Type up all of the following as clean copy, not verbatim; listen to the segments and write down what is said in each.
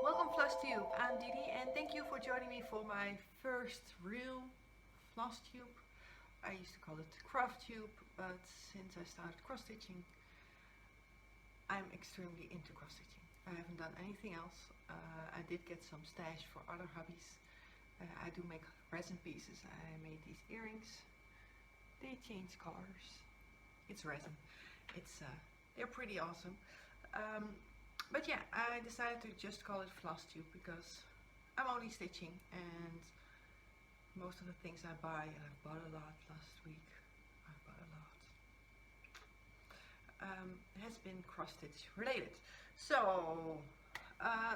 Welcome FlossTube, I'm DiDi and thank you for joining me for my first real FlossTube. I used to call it CraftTube, but since I started cross stitching, I'm extremely into cross stitching. I haven't done anything else. I did get some stash for other hobbies. I do make resin pieces. I made these earrings. They change colors. It's resin. They're pretty awesome. But yeah, I decided to just call it FlossTube because I'm only stitching, and most of the things I buy, and I bought a lot last week, I bought a lot, has been cross stitch related. So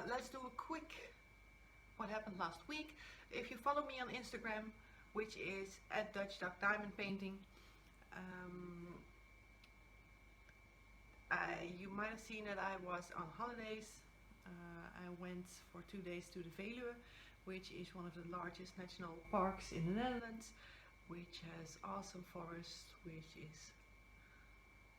let's do a quick what happened last week. If you follow me on Instagram, which is @DutchDuckDiamondPainting, you might have seen that I was on holidays. I went for 2 days to the Veluwe, which is one of the largest national parks in the Netherlands, which has awesome forests, which is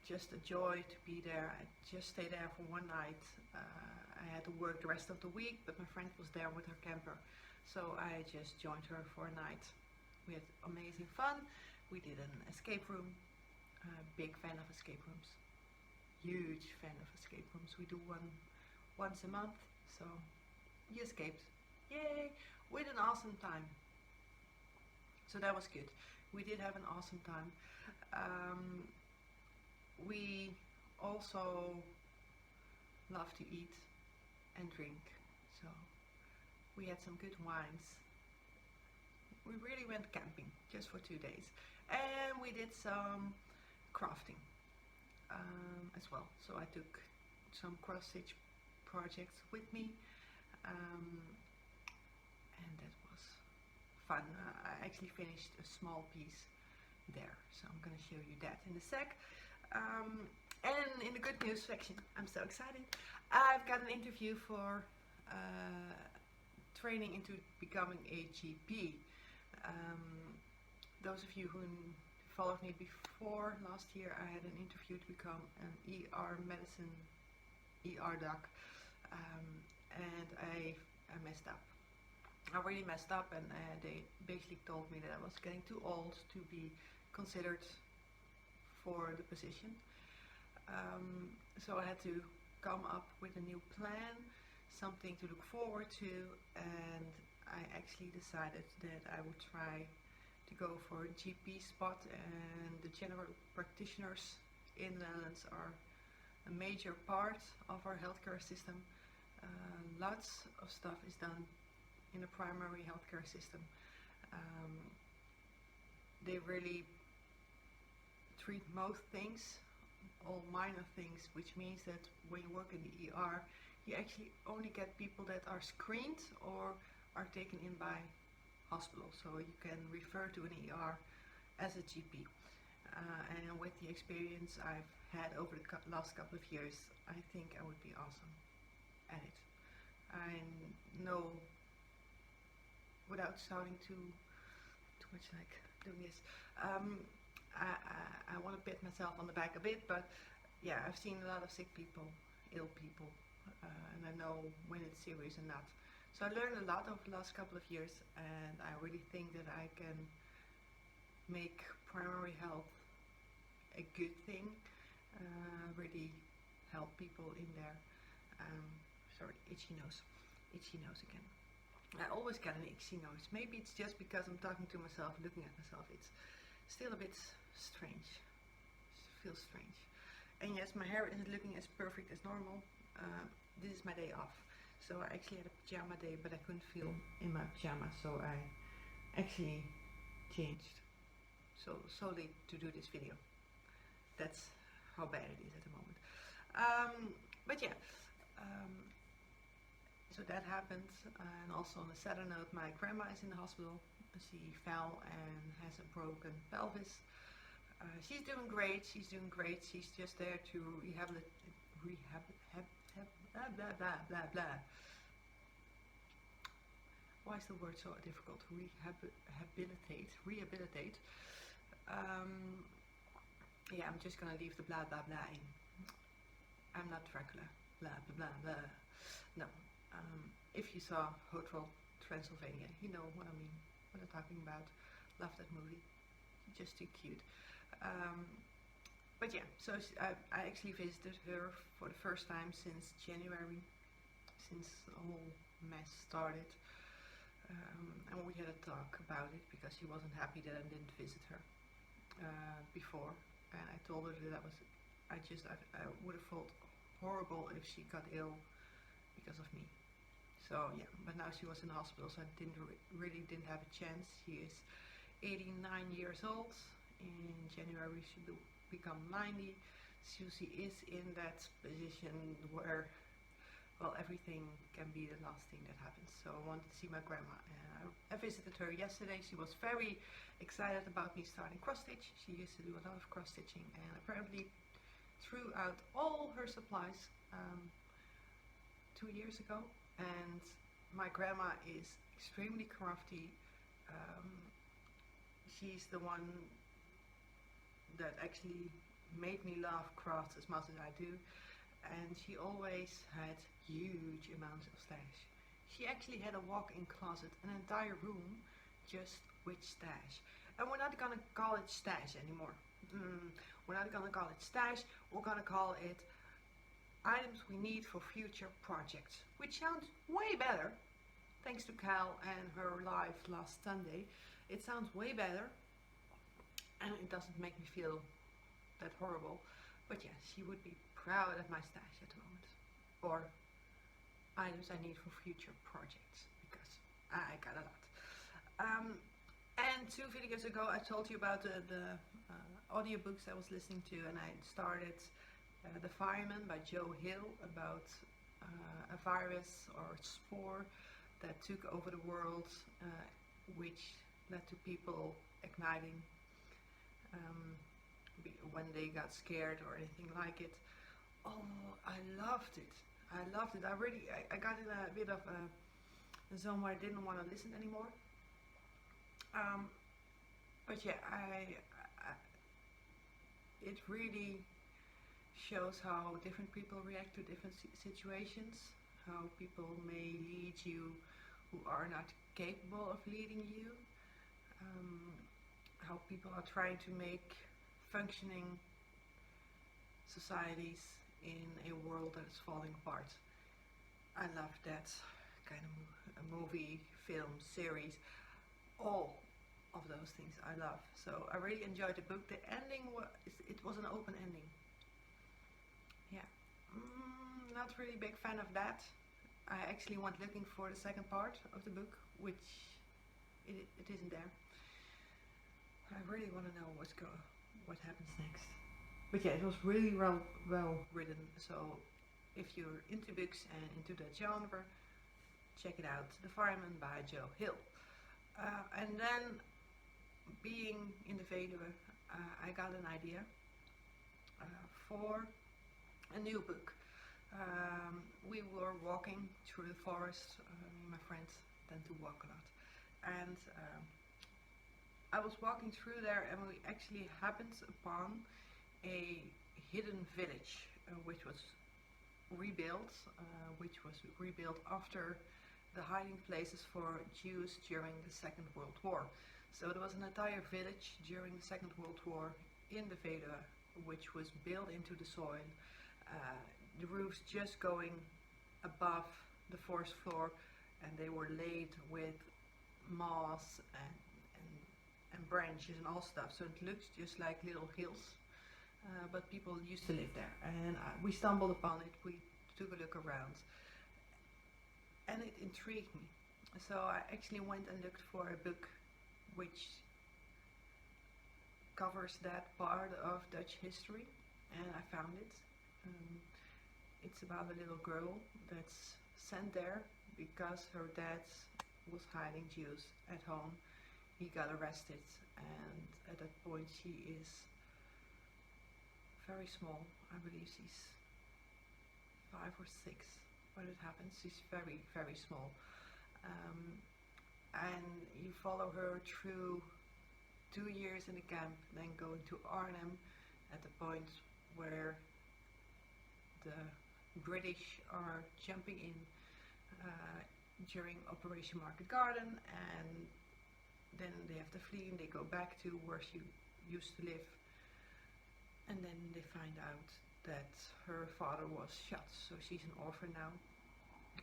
just a joy to be there. I just stayed there for one night. I had to work the rest of the week, but my friend was there with her camper, so I just joined her for a night. We had amazing fun. We did an escape room. Big fan of escape rooms. Huge fan of escape rooms. We do one once a month, so we escaped. Yay! With an awesome time. So that was good. We did have an awesome time. We also love to eat and drink, so we had some good wines. We really went camping just for 2 days, and we did some crafting as well. So I took some cross stitch projects with me, and that was fun. I actually finished a small piece there, so I'm gonna show you that in a sec. And in the good news section, I'm so excited. I've got an interview for training into becoming a GP. Those of you who followed me before last year, I had an interview to become an ER medicine doc, and I messed up. I really messed up, and they basically told me that I was getting too old to be considered for the position. So I had to come up with a new plan, something to look forward to, and I actually decided that I would try to go for a GP spot, and the general practitioners in the Netherlands are a major part of our healthcare system. Lots of stuff is done in the primary healthcare system. They really treat most things, all minor things, which means that when you work in the ER, you actually only get people that are screened or are taken in by hospital, so you can refer to an ER as a GP. And with the experience I've had over the last couple of years, I think I would be awesome at it. I know, without sounding too much like doing this, I want to pat myself on the back a bit, but yeah, I've seen a lot of sick people, ill people, and I know when it's serious and not. So I learned a lot over the last couple of years, and I really think that I can make primary health a good thing, really help people in there. Sorry, itchy nose again. I always get an itchy nose. Maybe it's just because I'm talking to myself, looking at myself. It's still a bit strange. It feels strange. And yes, my hair isn't looking as perfect as normal. This is my day off. So I actually had a pajama day, but I couldn't feel in my pajamas, so I actually changed solely to do this video. That's how bad it is at the moment. But yeah, so that happened, and also on a sadder note, my grandma is in the hospital. She fell and has a broken pelvis. She's doing great. She's just there to blah blah blah blah. Why is the word so difficult? Rehabilitate. Yeah, I'm just gonna leave the blah blah blah in. I'm not Dracula. Blah blah blah blah. No, If you saw Hotel Transylvania, you know what I mean, what I'm talking about. Love that movie, just too cute. But yeah, so I actually visited her for the first time since January, since the whole mess started. And we had a talk about it because she wasn't happy that I didn't visit her before. And I told her that I would have felt horrible if she got ill because of me. So yeah, but now she was in the hospital, so I really didn't have a chance. She is 89 years old. In January she will become 90. So she is in that position where, well, everything can be the last thing that happens. So I wanted to see my grandma, and I visited her yesterday. She was very excited about me starting cross stitch. She used to do a lot of cross stitching, and apparently threw out all her supplies 2 years ago. And my grandma is extremely crafty. She's the one that actually made me love crafts as much as I do, and she always had huge amounts of stash. She actually had a walk-in closet, an entire room just with stash. And we're not gonna call it stash anymore. We're not gonna call it stash, we're gonna call it items we need for future projects, which sounds way better. Thanks to Cal and her live last Sunday, it sounds way better, and it doesn't make me feel that horrible. But yeah, she would be proud of my stash at the moment, or items I need for future projects, because I got a lot. And 2 videos ago I told you about the audiobooks I was listening to, and I started The Fireman by Joe Hill, about a virus or spore that took over the world, which led to people igniting when they got scared or anything like it. Oh, I loved it. I loved it. I got in a bit of a zone where I didn't want to listen anymore. But yeah, it really shows how different people react to different situations, how people may lead you who are not capable of leading you, how people are trying to make functioning societies in a world that is falling apart. I love that kind of a movie, film, series, all of those things I love. So I really enjoyed the book. The ending was an open ending. Yeah, not really big fan of that. I actually went looking for the second part of the book, which it isn't there. I really want to know what happens next. But yeah, it was really well written. So if you're into books and into that genre, check it out. The Fireman by Joe Hill. And then, being in the Veluwe, I got an idea for a new book. We were walking through the forest. My friends tend to walk a lot, and I was walking through there, and we actually happened upon a hidden village, which was rebuilt after the hiding places for Jews during the Second World War. So there was an entire village during the Second World War in the Veluwe, which was built into the soil. The roofs just going above the forest floor, and they were laid with moss and branches and all stuff. So it looks just like little hills, but people used to live there. And we stumbled upon it. We took a look around, and it intrigued me. So I actually went and looked for a book which covers that part of Dutch history, and I found it. It's about a little girl that's sent there because her dad was hiding Jews at home. He got arrested, and at that point she is very small. I believe she's 5 or 6 when it happens. She's very, very small. And you follow her through 2 years in the camp, then going to Arnhem at the point where the British are jumping in during Operation Market Garden, and then they have to flee and they go back to where she used to live, and then they find out that her father was shot, so she's an orphan now.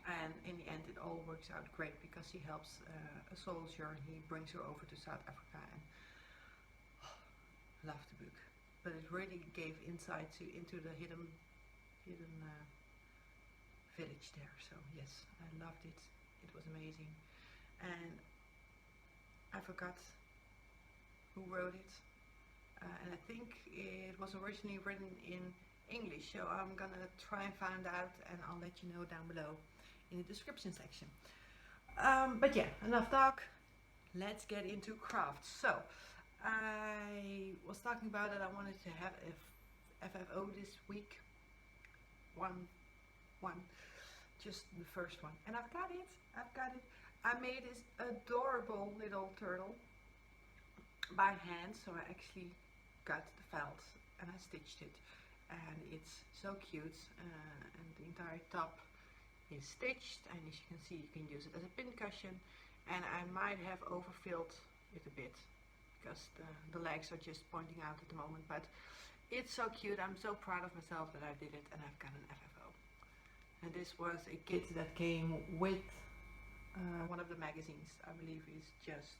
And in the end it all works out great because he helps a soldier and he brings her over to South Africa, and love the book. But it really gave insight into the hidden village there. So yes, I loved it. It was amazing. And I forgot who wrote it. And I think it was originally written in English. So I'm gonna try and find out, and I'll let you know down below in the description section. But yeah, enough talk. Let's get into crafts. So I was talking about that I wanted to have a FFO this week. One, just the first one, and I've got it. I made this adorable little turtle by hand, so I actually got the felt and I stitched it, and it's so cute. And the entire top is stitched, and as you can see, you can use it as a pin cushion. And I might have overfilled it a bit because the legs are just pointing out at the moment, but it's so cute. I'm so proud of myself that I did it, and I've got an FFO. And this was a kit that came with one of the magazines. I believe is just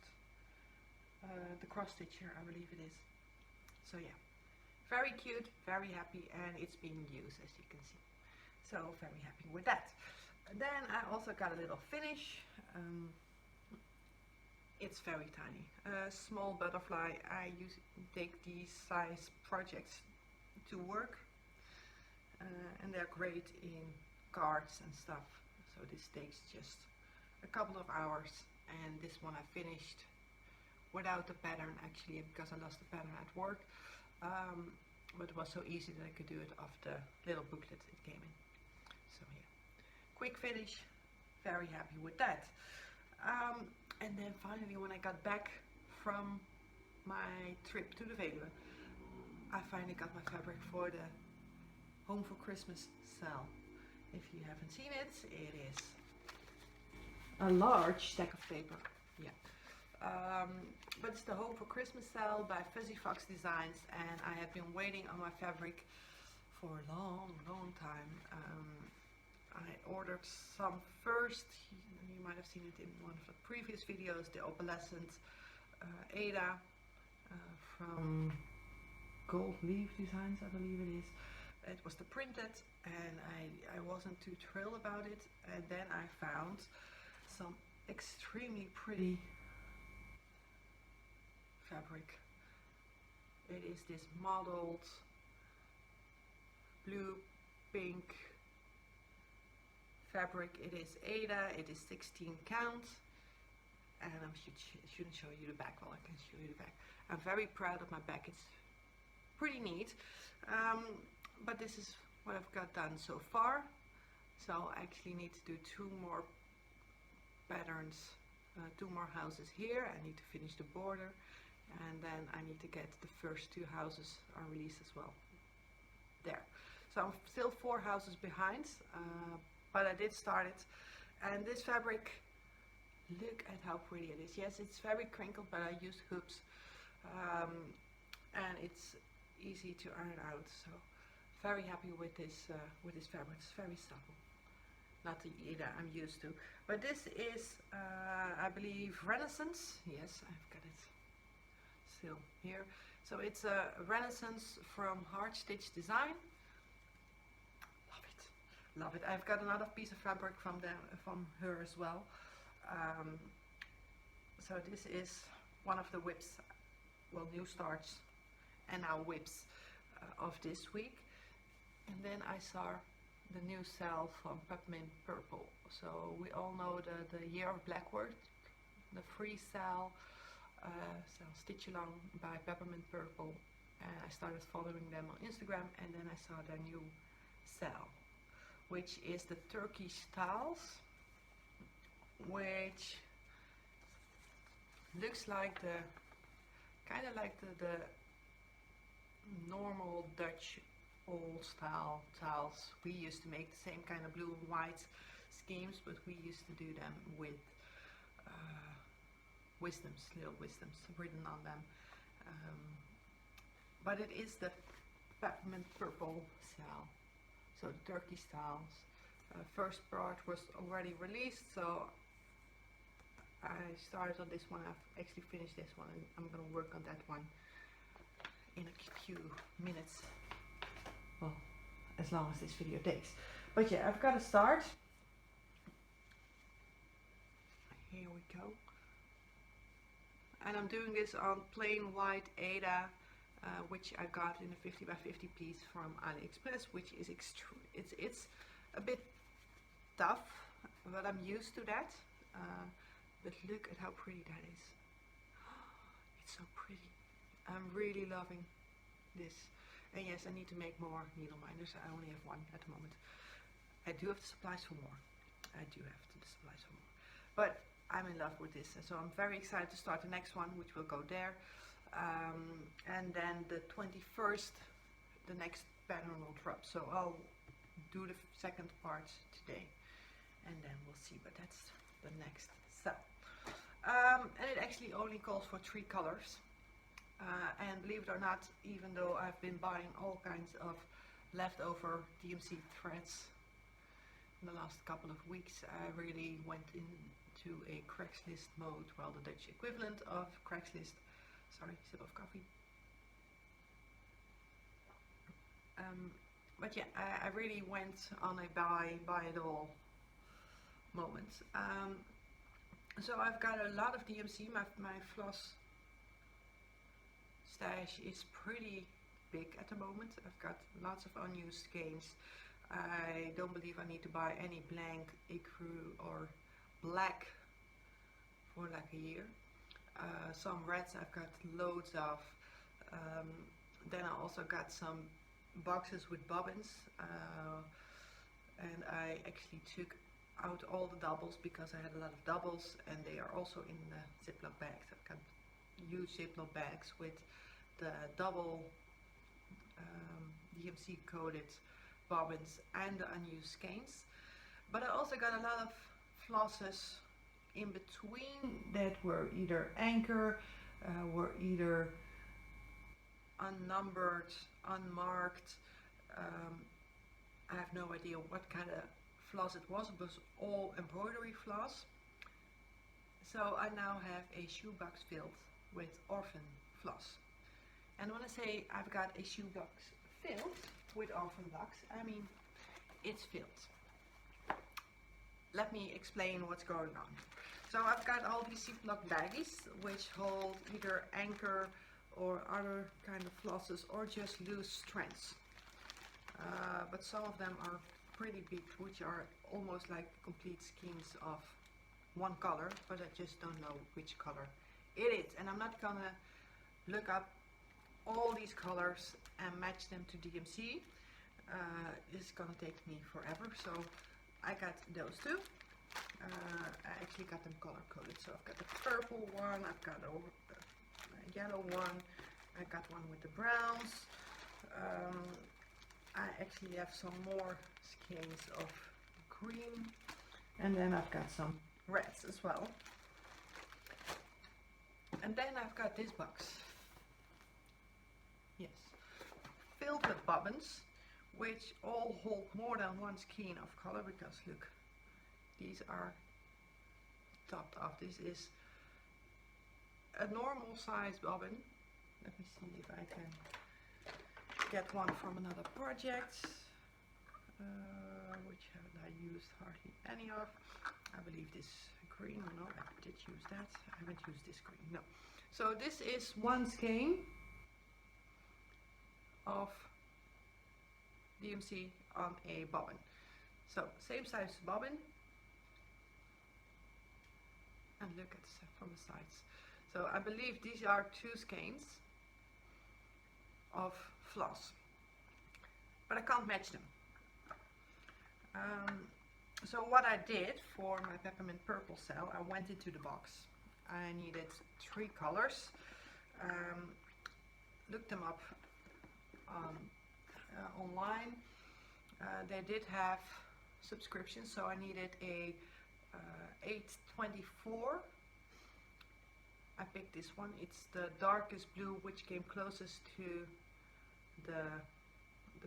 the cross stitcher, I believe it is. So yeah, very cute, very happy, and it's being used, as you can see. So very happy with that. Then I also got a little finish. It's very tiny, a small butterfly. I take these size projects to work, and they're great in cards and stuff. So this takes just a couple of hours, and this one I finished without the pattern actually, because I lost the pattern at work. But it was so easy that I could do it off the little booklet it came in. So yeah, quick finish, very happy with that. And then finally, when I got back from my trip to the Veluwe, I finally got my fabric for the Home for Christmas sale. If you haven't seen it, it is a large stack of paper. Yeah. But it's the Home for Christmas sale by Fuzzy Fox Designs, and I have been waiting on my fabric for a long time. I ordered some first. You might have seen it in one of the previous videos, the opalescent Ada from Gold Leaf Designs, I believe it is. It was the printed, and I wasn't too thrilled about it. And then I found some extremely pretty fabric. It is this mottled blue pink fabric. It is Ada, it is 16 count, and I shouldn't show you the back. Well, I can show you the back. I'm very proud of my back. It's pretty neat. But this is what I've got done so far. So I actually need to do 2 more patterns, 2 more houses here. I need to finish the border, and then I need to get the first 2 houses are released as well. There. So I'm still 4 houses behind, but I did start it. And this fabric, look at how pretty it is. Yes, it's very crinkled, but I used hoops, and it's easy to iron out. So very happy with this fabric. It's very supple, not the Ada I'm used to. But this is, I believe, Renaissance. Yes, I've got it still here. So it's a Renaissance from Hard Stitch Design. Love it, love it. I've got another piece of fabric from her as well. So this is one of the whips, well, new starts and now whips of this week. And then I saw the new sale from Peppermint Purple. So we all know the Year of Blackwork, the free sale, Stitch Along by Peppermint Purple. And I started following them on Instagram, and then I saw their new sale, which is the Turkey styles, which looks like kind of like the normal Dutch old style tiles we used to make, the same kind of blue and white schemes, but we used to do them with wisdoms, little wisdoms written on them. But it is the peppermint purple cell, so the turkey styles. First part was already released, so I started on this one. I've actually finished this one, and I'm gonna work on that one in a few minutes. Well, as long as this video takes. But yeah, I've got to start. Here we go. And I'm doing this on plain white Ada, which I got in a 50 by 50 piece from AliExpress, which is it's a bit tough, but I'm used to that. But look at how pretty that is. It's so pretty. I'm really loving this. And yes, I need to make more needle minders. I only have one at the moment. I do have the supplies for more. But I'm in love with this, so I'm very excited to start the next one, which will go there. And then the 21st, the next pattern will drop. So I'll do the second part today, and then we'll see. But that's the next step. And it actually only calls for 3 colors. And believe it or not, even though I've been buying all kinds of leftover DMC threads in the last couple of weeks, I really went into a Craigslist mode, well, the Dutch equivalent of Craigslist. Sorry, sip of coffee. But yeah, I really went on a buy it all moment. So I've got a lot of DMC. My floss stash is pretty big at the moment. I've got lots of unused skeins. I don't believe I need to buy any blank ecru or black for like a year. Some reds I've got loads of. Then I also got some boxes with bobbins, and I actually took out all the doubles because I had a lot of doubles, and they are also in the Ziploc bags. I've got huge Ziploc bags with the double DMC coated bobbins and the unused skeins. But I also got a lot of flosses in between that were either anchor, were either unnumbered, unmarked. I have no idea what kind of floss it was. It was all embroidery floss. So I now have a shoebox filled with orphan floss. And when I say I've got a shoebox filled with orphan blocks, I mean it's filled. Let me explain what's going on. So I've got all these Ziploc baggies which hold either anchor or other kind of flosses or just loose strands. But some of them are pretty big, which are almost like complete skeins of one color, but I just don't know which color it is. And I'm not gonna look up all these colors and match them to DMC. It's gonna take me forever, so I got those two. I actually got them color coded, so I've got the purple one, I've got a yellow one, I got one with the browns. I actually have some more skeins of green, and then I've got some reds as well. And then I've got this box, yes, filled with bobbins, which all hold more than one skein of color, because look, these are topped off. This is a normal size bobbin. Let me see if I can get one from another project, which haven't I used hardly any of. I believe this green, no, I did use that. I haven't used this green, no. So this is one skein of DMC on a bobbin. So same size bobbin, and look at from the sides. So I believe these are 2 skeins of floss, but I can't match them. So what I did for my peppermint purple cell, I went into the box. I needed 3 colors. Looked them up online. They did have subscription, so I needed a 824. I picked this one. It's the darkest blue, which came closest to the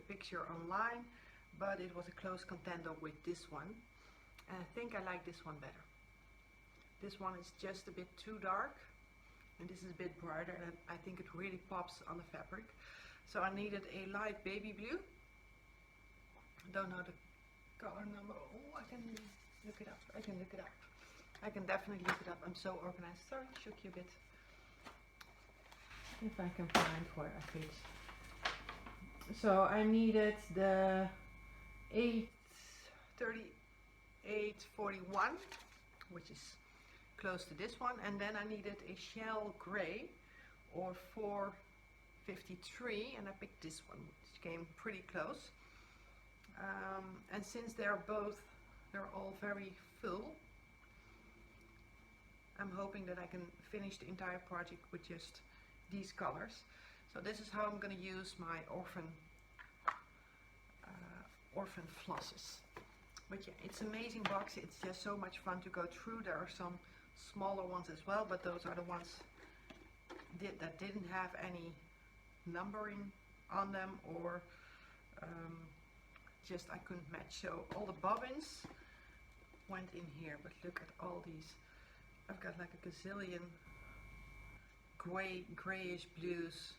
picture online, but it was a close contender with this one, and I think I like this one better. This one is just a bit too dark, and this is a bit brighter, and I think it really pops on the fabric. So I needed a light baby blue. Don't know the color number. Oh, I can look it up. I can look it up. I can definitely look it up. I'm so organized. Sorry, shook you a bit. If I can find where I picked. So I needed the 841, which is close to this one, and then I needed a shell gray or 453, and I picked this one, which came pretty close. And since they're all very full, I'm hoping that I can finish the entire project with just these colors. So this is how I'm going to use my orphan flosses. But yeah, it's an amazing box. It's just so much fun to go through. There are some smaller ones as well, but those are the ones that didn't have any numbering on them, or just I couldn't match. So all the bobbins went in here, but look at all these. I've got like a gazillion grayish blues,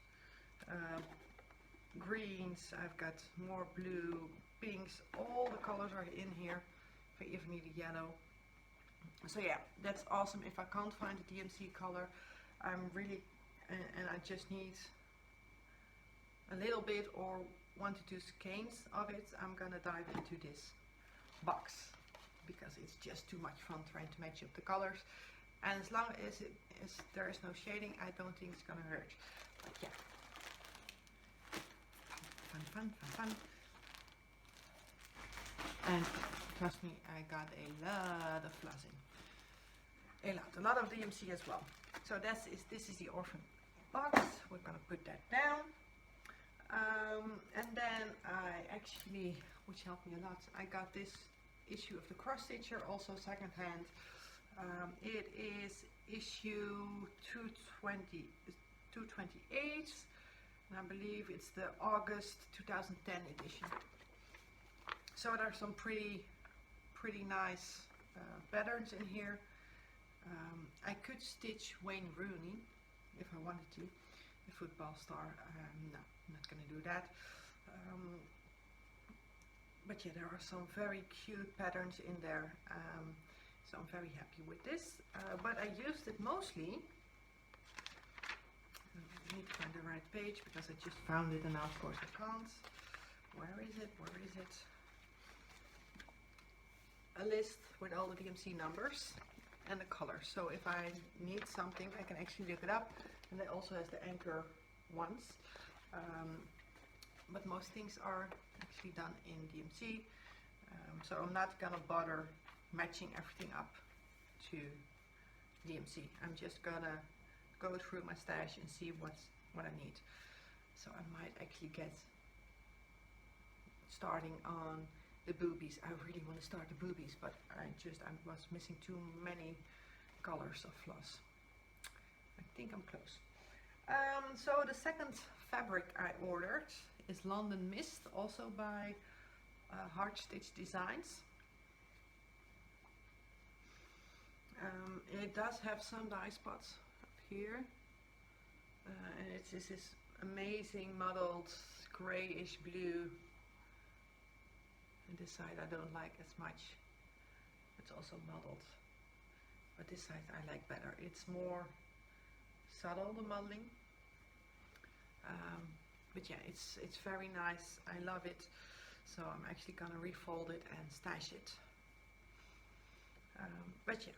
greens, I've got more blue, pinks, all the colors are in here. If I even need a yellow. So yeah, that's awesome. If I can't find a DMC color, I'm really, and I just need a little bit or 1 to 2 skeins of it, I'm gonna dive into this box because it's just too much fun trying to match up the colors. And as long as there is no shading, I don't think it's gonna hurt. But yeah, fun. And trust me, I got a lot of flossing. A lot of DMC as well. So this is the orphan box. We're gonna put that down. And then I actually, which helped me a lot, I got this issue of the cross stitcher, also secondhand. It is issue 228, and I believe it's the August 2010 edition. So there are some pretty nice patterns in here. I could stitch Wayne Rooney if I wanted to, the football star. No, I'm not going to do that. But yeah, there are some very cute patterns in there. So I'm very happy with this, but I used it mostly, I need to find the right page because I just found it and now of course I can't. Where is it? A list with all the DMC numbers and the colors. So if I need something, I can actually look it up, and it also has the anchor ones. But most things are actually done in DMC, so I'm not gonna bother matching everything up to DMC. I'm just gonna go through my stash and see what I need. So I might actually get starting on the boobies. I really want to start the boobies, but I was missing too many colors of floss. I think I'm close. So the second fabric I ordered is London Mist, also by Hard Stitch Designs. It does have some dye spots up here, and it's this amazing muddled grayish blue. And this side I don't like as much. It's also muddled, but this side I like better. It's more subtle, the muddling. But yeah, it's very nice. I love it. So I'm actually gonna refold it and stash it. But yeah.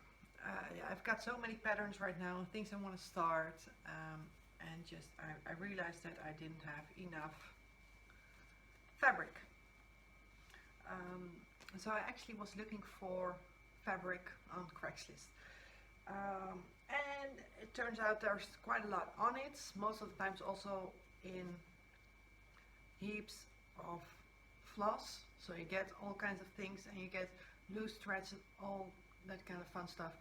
I've got so many patterns right now, things I want to start, and just I realized that I didn't have enough fabric. So I actually was looking for fabric on Craigslist, and it turns out there's quite a lot on it, most of the times also in heaps of floss. So you get all kinds of things, and you get loose threads and all that kind of fun stuff.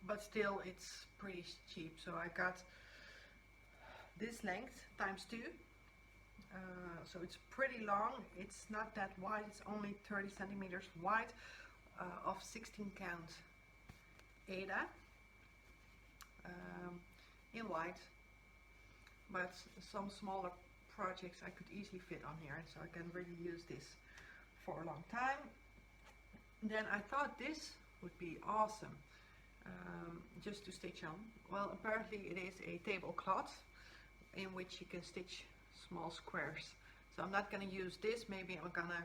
But still, it's pretty cheap. So I got this length ×2. So it's pretty long. It's not that wide. It's only 30 centimeters wide, of 16 count Ada in white. But some smaller projects I could easily fit on here, so I can really use this for a long time. Then I thought this would be awesome, just to stitch on. Well, apparently it is a tablecloth in which you can stitch small squares. So I'm not going to use this. Maybe I'm going to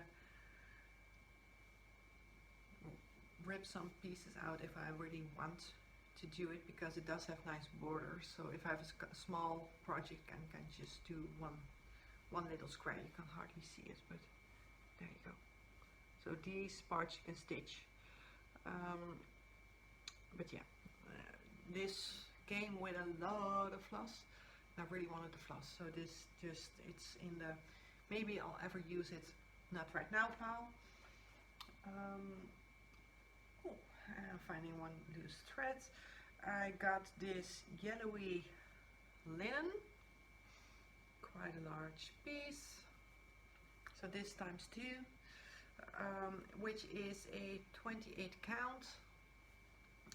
rip some pieces out if I really want to do it, because it does have nice borders. So if I have a small project, I can just do one little square. You can hardly see it, but there you go. So these parts you can stitch. But yeah, this came with a lot of floss. I really wanted the floss, so this it's in the maybe I'll ever use it, not right now pile. I'm finding one loose threads. I got this yellowy linen, quite a large piece. So this ×2, which is a 28 count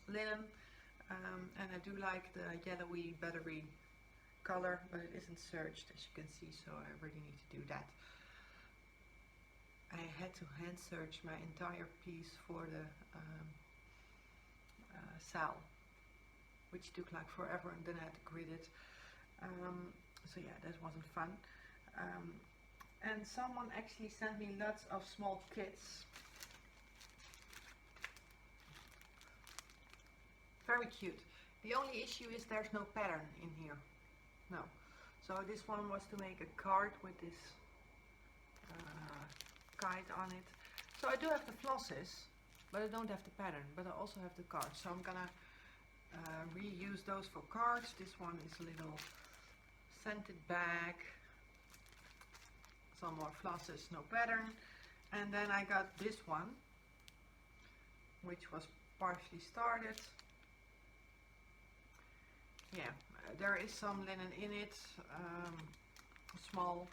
linen, and I do like the yellowy battery color, but it isn't serged, as you can see, so I really need to do that. I had to hand serge my entire piece for the sal, which took like forever, and then I had to grid it. So yeah, that wasn't fun. And someone actually sent me lots of small kits. Very cute. The only issue is there's no pattern in here. No. So this one was to make a card with this kite on it. So I do have the flosses, but I don't have the pattern, but I also have the cards. So I'm gonna reuse those for cards. This one is a little scented bag. Some more flosses, no pattern. And then I got this one, which was partially started. Yeah, there is some linen in it, small,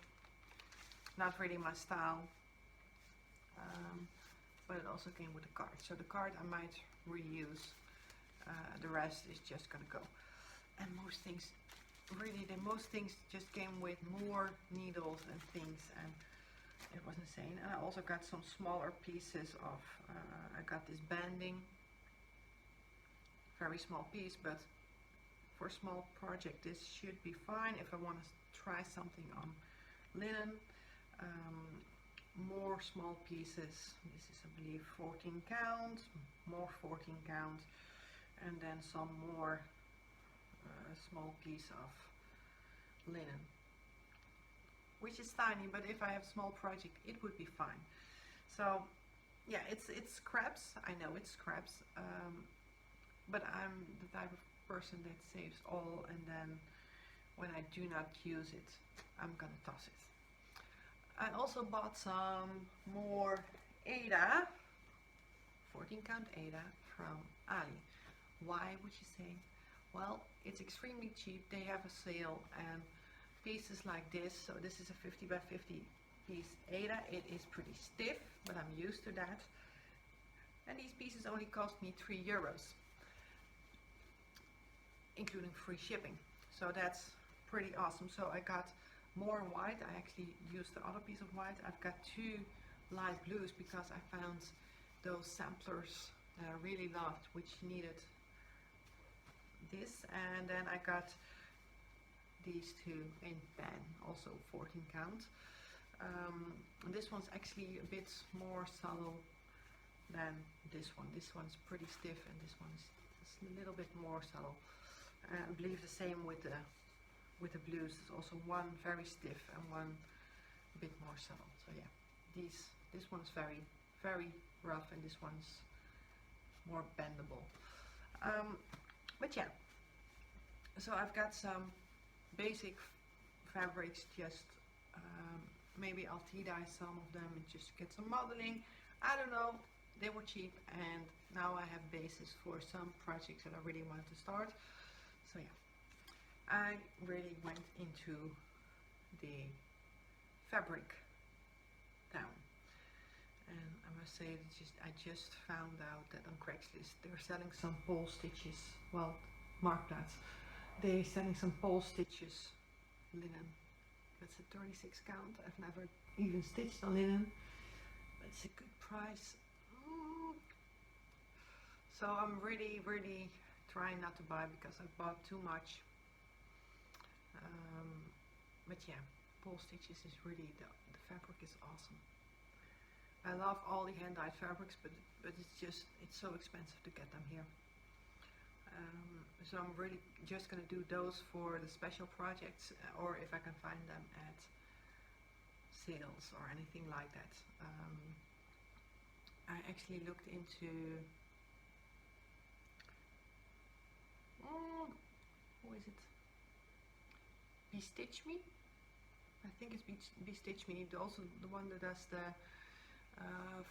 not really my style, but it also came with a card. So the card I might reuse, the rest is just gonna go. And most things, really most things just came with more needles and things, and it was insane. And I also got some smaller pieces of, I got this banding, very small piece, but for a small project this should be fine. If I want to try something on linen, more small pieces. This is, I believe, 14 count, more 14 count, and then some more small piece of linen, which is tiny, but if I have a small project it would be fine. So yeah, it's scraps. I know it's scraps, but I'm the type of person that saves all, and then when I do not use it, I'm gonna toss it. I also bought some more Ada, 14 count Ada from Ali. Why would you say? Well, it's extremely cheap. They have a sale, and pieces like this, so this is a 50 by 50 piece Ada. It is pretty stiff, but I'm used to that. And these pieces only cost me €3, including free shipping. So that's pretty awesome. So I got more white. I actually used the other piece of white. I've got 2 light blues because I found those samplers that I really loved, which needed this. And then I got these 2 in pen, also 14 count. This one's actually a bit more subtle than this one. This one's pretty stiff, and this one's a little bit more subtle. I believe the same with the blues. There's also one very stiff and one a bit more subtle. So yeah, this one's very, very rough, and this one's more bendable. But yeah, so I've got some basic fabrics just maybe I'll DiDi some of them and just get some modeling. I don't know. They were cheap, and now I have basis for some projects that I really want to start. So yeah, I really went into the fabric town, and I must say that I just found out that on Craigslist they're selling some pole stitches. Well, mark that. They're selling some pole stitches linen. That's a 36 count. I've never even stitched on linen, but it's a good price. So I'm really trying not to buy because I bought too much. But yeah, pole stitches is really, the fabric is awesome. I love all the hand-dyed fabrics, but it's so expensive to get them here. So I'm really just gonna do those for the special projects, or if I can find them at sales or anything like that. I actually looked into who is it? Stitch Me? I think it's Stitch Me. Also the one that does the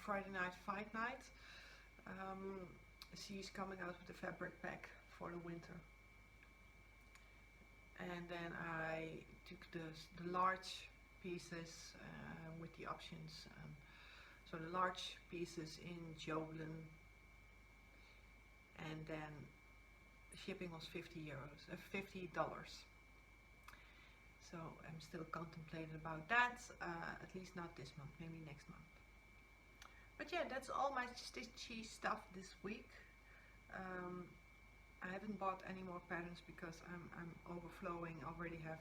Friday Night Fight Night. She's coming out with the fabric pack for the winter. And then I took the large pieces with the options. So the large pieces in Joubert, and then shipping was $50. So I'm still contemplating about that, at least not this month, maybe next month. But yeah, that's all my stitchy stuff this week. I haven't bought any more patterns because I'm overflowing. I already have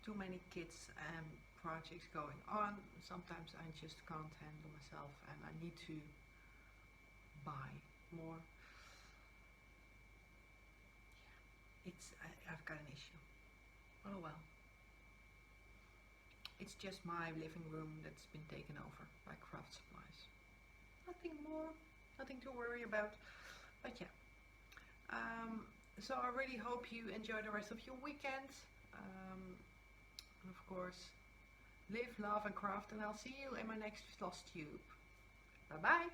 too many kits and projects going on. Sometimes I just can't handle myself and I need to buy more. I've got an issue. Oh well. It's just my living room that's been taken over by craft supplies. Nothing more, nothing to worry about. But yeah. So I really hope you enjoy the rest of your weekend. And of course, live, love and craft, and I'll see you in my next FlossTube. Bye bye!